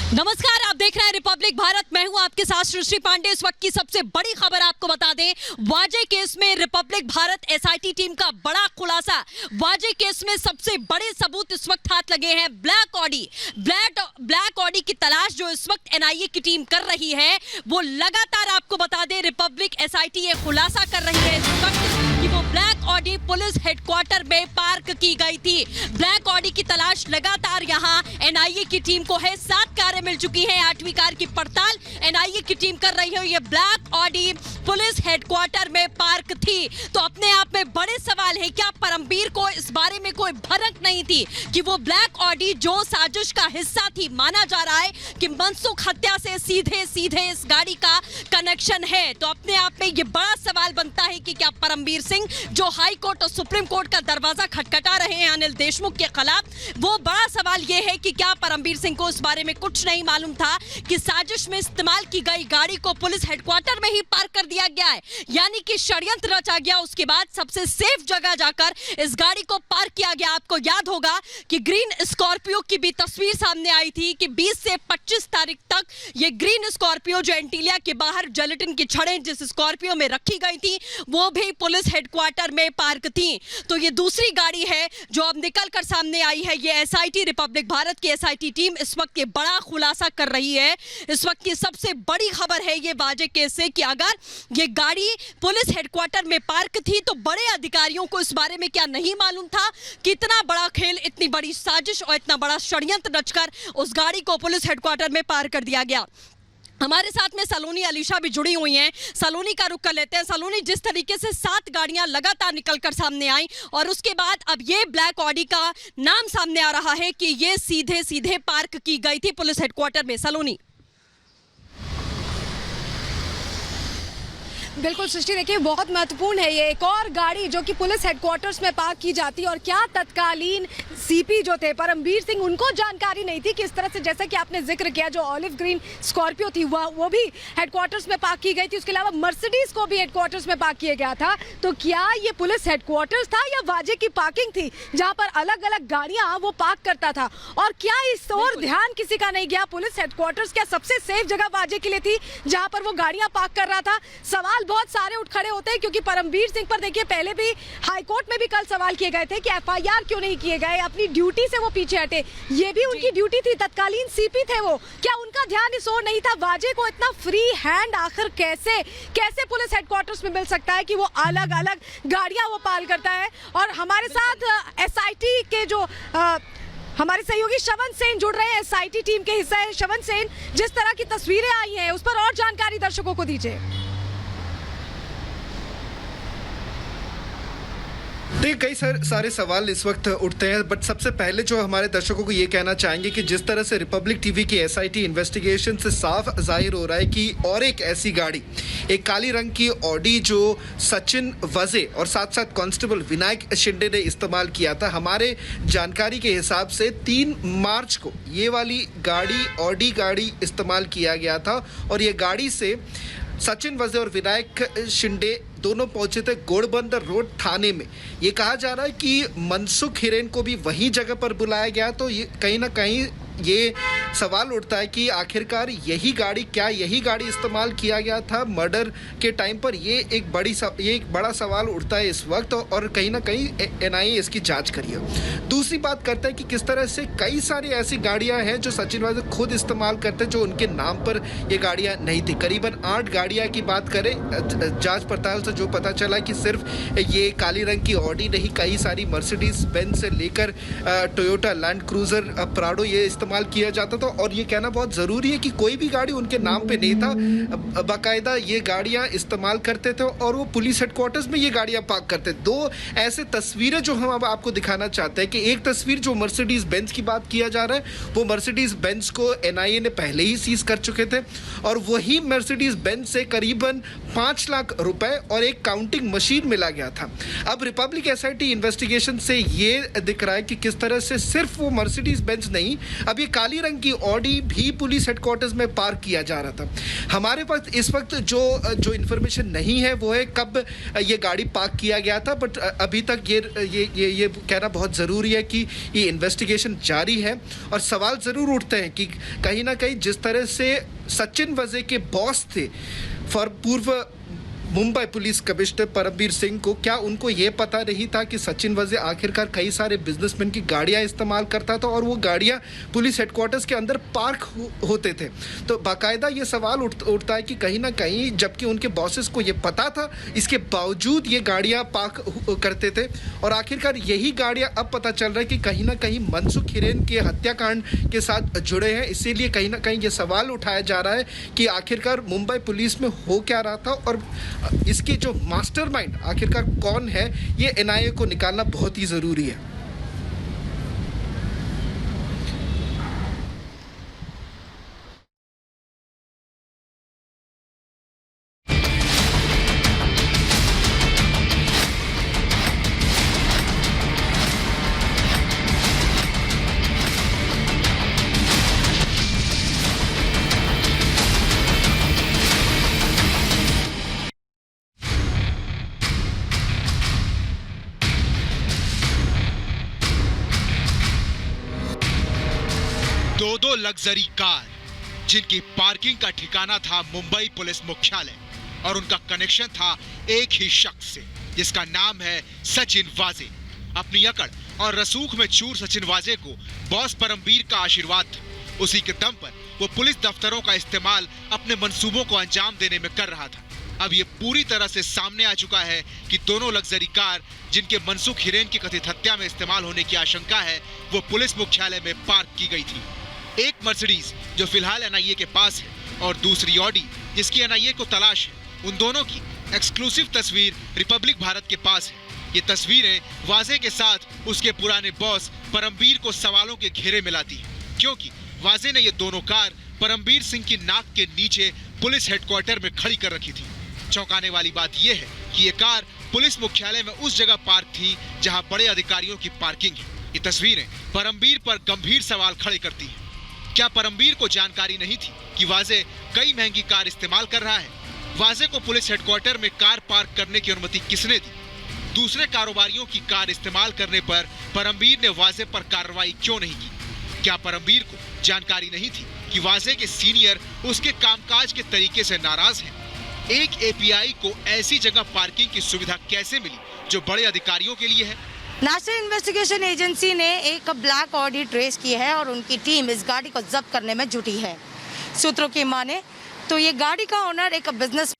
नमस्कार, आप देख रहे हैं रिपब्लिक भारत। मैं हूं आपके साथ सृष्टि पांडे। इस वक्त की सबसे बड़ी खबर आपको बता दें, वाजे केस में रिपब्लिक भारत एसआईटी टीम का बड़ा खुलासा। वाजे केस में सबसे बड़े सबूत इस वक्त हाथ लगे हैं। ब्लैक ऑडी की तलाश जो इस वक्त एनआईए की टीम कर रही है, वो लगातार आपको बता दें रिपब्लिक एसआईटी ये खुलासा कर रही है इस वक्त कि वो ब्लैक ऑडी पुलिस हेडक्वार्टर में पार्क की गई थी। ब्लैक ऑडी की तलाश लगातार यहां एनआईए की टीम को है। 7 कारें मिल चुकी हैं। 8वीं कार की पड़ताल एनआईए की टीम कर रही है। ये ब्लैक ऑडी पुलिस हेडक्वार्टर में पार्क थी। तो अपने आप में बड़े सवाल है, क्या परमबीर को इस बारे में कोई भनक नहीं थी कि वो ब्लैक ऑडी जो साजिश का हिस्सा थी? माना जा रहा है कि मनसुख हत्या से सीधे सीधे इस गाड़ी का कनेक्शन है। तो अपने आप में ये बड़ा सवाल बनता है कि क्या परमबीर सिंह जो हाई कोर्ट और सुप्रीम कोर्ट का दरवाजा खटखटा रहे हैं अनिल देशमुख के खिलाफ, वो बड़ा सवाल ये है कि क्या परमबीर सिंह को इस बारे में कुछ नहीं मालूम था कि साजिश में इस्तेमाल की गई गाड़ी को पुलिस हेडक्वार्टर में ही पार्क कर दिया गया है, यानी कि षड्यंत्र रचा गया। उसके बाद सबसे सेफ जगह जाकर इस गाड़ी को पार्क किया गया। आपको याद होगा कि ग्रीन स्कॉर्पियो की भी तस्वीर सामने आई थी कि 20 से 25 तारीख तक ये ग्रीन स्कॉर्पियो जो एंटीलिया के बाहर जिलेटिन की छड़ें जिस स्कॉर्पियो में रखी गई थी, वो भी पुलिस हेडक्वार्टर में पार्क थी। तो ये दूसरी गाड़ी है जो अब निकल कर सामने आई है। ये एसआईटी, रिपब्लिक भारत की एसआईटी टीम इस वक्त ये बड़ा खुलासा कर रही है। इस वक्त की सबसे बड़ी खबर है ये वाजे केस से कि अगर ये गाड़ी पुलिस हेडक्वार्टर में पार्क थी तो बड़े अधिकारियों को इस बारे में क्या नहीं मालूम था कि इतना बड़ा खेल, इतनी बड़ी साजिश और इतना बड़ा षड्यंत्र रचकर उस गाड़ी को पुलिस हेडक्वार्टर में पार्क कर दिया गया। हमारे साथ में सलोनी अलीशा भी जुड़ी हुई हैं। सलोनी का रुख कर लेते हैं। सलोनी, जिस तरीके से 7 गाड़ियां लगातार निकलकर सामने आई और उसके बाद अब ये ब्लैक ऑडी का नाम सामने आ रहा है कि ये सीधे सीधे पार्क की गई थी पुलिस हेडक्वार्टर में। सलोनी। बिल्कुल सृष्टि, देखिए बहुत महत्वपूर्ण है ये एक और गाड़ी जो कि पुलिस हेडक्वार्टर्स में पार्क की जाती है। और क्या तत्कालीन सीपी जो थे परमबीर सिंह, उनको जानकारी नहीं थी कि इस तरह से, जैसा कि आपने जिक्र किया, जो ऑलिव ग्रीन स्कॉर्पियो थी वो भी हेडक्वार्टर्स में पार्क की गई थी। उसके अलावा मर्सिडीज को भी हेडक्वार्टर्स में पार्क किया गया था। तो क्या ये पुलिस हेडक्वार्टर्स था या वाजे की पार्किंग थी जहाँ पर अलग अलग गाड़ियाँ वो पार्क करता था? और क्या इस ओर ध्यान किसी का नहीं गया? पुलिस हेडक्वार्टर्स क्या सबसे सेफ जगह वाजे के लिए थी जहाँ पर वो गाड़ियाँ पार्क कर रहा था? सवाल बहुत सारे उठ खड़े होते हैं क्योंकि परमबीर सिंह पर देखिए पहले भी हाईकोर्ट में भी कल सवाल किए गए थे कि एफआईआर क्यों नहीं किए गए, अपनी ड्यूटी से वो पीछे हटे। ये भी उनकी ड्यूटी थी, तत्कालीन सीपी थे वो। क्या उनका ध्यान इस ओर नहीं था? वाजे को इतना फ्री हैंड आखिर कैसे पुलिस हेडक्वार्टर्स में मिल सकता है कि वो अलग अलग गाड़ियां वो पाल करता है? और हमारे साथ एसआईटी के जो हमारे सहयोगी श्रवण सेन जुड़ रहे हैं, एसआईटी टीम के हिस्सा है। श्रवण सेन, जिस तरह की तस्वीरें आई हैं उस पर और जानकारी दर्शकों को दीजिए। देखिए, कई सारे सवाल इस वक्त उठते हैं, बट सबसे पहले जो हमारे दर्शकों को ये कहना चाहेंगे कि जिस तरह से रिपब्लिक टीवी की एसआईटी इन्वेस्टिगेशन से साफ जाहिर हो रहा है कि और एक ऐसी गाड़ी, एक काली रंग की ऑडी जो सचिन वजे और साथ साथ कांस्टेबल विनायक शिंदे ने इस्तेमाल किया था। हमारे जानकारी के हिसाब से 3 मार्च को ये वाली गाड़ी, ऑडी गाड़ी इस्तेमाल किया गया था और ये गाड़ी से सचिन वजे और विनायक शिंदे दोनों पहुंचे थे घोड़बंदर रोड थाने में। ये कहा जा रहा है कि मनसुख हिरेन को भी वही जगह पर बुलाया गया। तो ये कहीं ना कहीं ये सवाल उठता है कि आखिरकार यही गाड़ी इस्तेमाल किया गया था मर्डर के टाइम पर। ये एक बड़ा सवाल उठता है इस वक्त और कहीं ना कहीं एनआईए इसकी जांच करी है। दूसरी बात करता है कि किस तरह से कई सारी ऐसी गाड़ियां हैं जो सचिन वजे खुद इस्तेमाल करते, जो उनके नाम पर ये गाड़ियां नहीं थी। करीबन 8 गाड़ियां की बात करें, जांच पड़ताल से जो पता चला कि सिर्फ ये काली रंग की ऑडी नहीं, कई सारी मर्सिडीज बेंज से लेकर टोयोटा लैंड क्रूजर प्राडो ये इस्तेमाल किया जाता था। और ये कहना बहुत ज़रूरी है कि कोई भी गाड़ी उनके नाम पे नहीं था, बाकायदा ये गाड़ियां इस्तेमाल करते थे और वो पुलिस हेडक्वार्टर्स में ये गाड़ियां पार्क करते। 2 ऐसे तस्वीरें जो हम अब आपको दिखाना चाहते हैं कि एक तस्वीर जो मर्सिडीज बेंज की बात किया जा रहा है, वो मर्सिडीज बेंज को एनआईए ने पहले ही सीज कर चुके थे और वही मर्सिडीज बेंज से करीबन 5 लाख रुपए और एक काउंटिंग मशीन मिला गया था। अब रिपब्लिक एसआईटी इन्वेस्टिगेशन से ये दिख रहा है कि किस तरह से सिर्फ वो मर्सिडीज बेंज नहीं, अब ये काली रंग की ऑडी भी पुलिस हेडक्वार्टर्स में पार्क किया जा रहा था। हमारे पास इस वक्त जो इन्फॉर्मेशन नहीं है वो है कब ये गाड़ी पार्क किया गया था, बट अभी तक ये कहना बहुत ज़रूरी है कि ये इन्वेस्टिगेशन जारी है और सवाल ज़रूर उठते हैं कि कहीं ना कहीं जिस तरह से सचिन वजे के बॉस थे पूर्व मुंबई पुलिस कमिश्नर परमबीर सिंह को, क्या उनको ये पता नहीं था कि सचिन वजे आखिरकार कई सारे बिजनेसमैन की गाड़ियां इस्तेमाल करता था और वो गाड़ियां पुलिस हेडक्वार्टर्स के अंदर पार्क होते थे। तो बाकायदा ये सवाल उठता है कि कहीं ना कहीं जबकि उनके बॉसेस को ये पता था, इसके बावजूद ये गाड़ियां पार्क करते थे और आखिरकार यही गाड़ियां अब पता चल रहा है कि कहीं ना कहीं मनसुख हिरेन के हत्याकांड के साथ जुड़े हैं। इसीलिए कहीं ना कहीं ये सवाल उठाया जा रहा है कि आखिरकार मुंबई पुलिस में हो क्या रहा था और इसके जो मास्टरमाइंड आखिरकार कौन है, ये एनआईए को निकालना बहुत ही जरूरी है। दो लग्जरी कार जिनकी पार्किंग का ठिकाना था मुंबई पुलिस मुख्यालय और उनका कनेक्शन था एक ही शख्स से जिसका नाम है सचिन वाजे। अपनी अकड़ और रसूख में चूर सचिन वाजे को बॉस परमबीर का आशीर्वाद था। उसी के दम पर वो पुलिस दफ्तरों का इस्तेमाल अपने मंसूबों को अंजाम देने में कर रहा था। अब ये पूरी तरह से सामने आ चुका है कि दोनों लग्जरी कार जिनके मनसुख हिरेन की कथित हत्या में इस्तेमाल होने की आशंका है, वो पुलिस मुख्यालय में पार्क की गई थी। एक मर्सिडीज जो फिलहाल एनआईए के पास है और दूसरी ऑडी जिसकी एनआईए को तलाश है, उन दोनों की एक्सक्लूसिव तस्वीर रिपब्लिक भारत के पास है। ये तस्वीरें वाजे के साथ उसके पुराने बॉस परमबीर को सवालों के घेरे में लाती है, क्योंकि वाजे ने ये दोनों कार परमबीर सिंह की नाक के नीचे पुलिस हेडक्वार्टर में खड़ी कर रखी थी। चौंकाने वाली बात यह है कि ये कार पुलिस मुख्यालय में उस जगह पार्क थी जहां बड़े अधिकारियों की पार्किंग है। ये तस्वीरें परमबीर पर गंभीर सवाल खड़े करती हैं। क्या परमबीर को जानकारी नहीं थी कि वाजे कई महंगी कार इस्तेमाल कर रहा है? वाजे को पुलिस हेडक्वार्टर में कार पार्क करने की अनुमति किसने दी? दूसरे कारोबारियों की कार इस्तेमाल करने पर परमबीर ने वाजे पर कार्रवाई क्यों नहीं की? क्या परमबीर को जानकारी नहीं थी कि वाजे के सीनियर उसके कामकाज के तरीके से नाराज हैं? एक एपीआई को ऐसी जगह पार्किंग की सुविधा कैसे मिली जो बड़े अधिकारियों के लिए है? नेशनल इन्वेस्टिगेशन एजेंसी ने एक ब्लैक ऑडी ट्रेस की है और उनकी टीम इस गाड़ी को जब्त करने में जुटी है। सूत्रों की माने तो ये गाड़ी का ओनर एक बिजनेस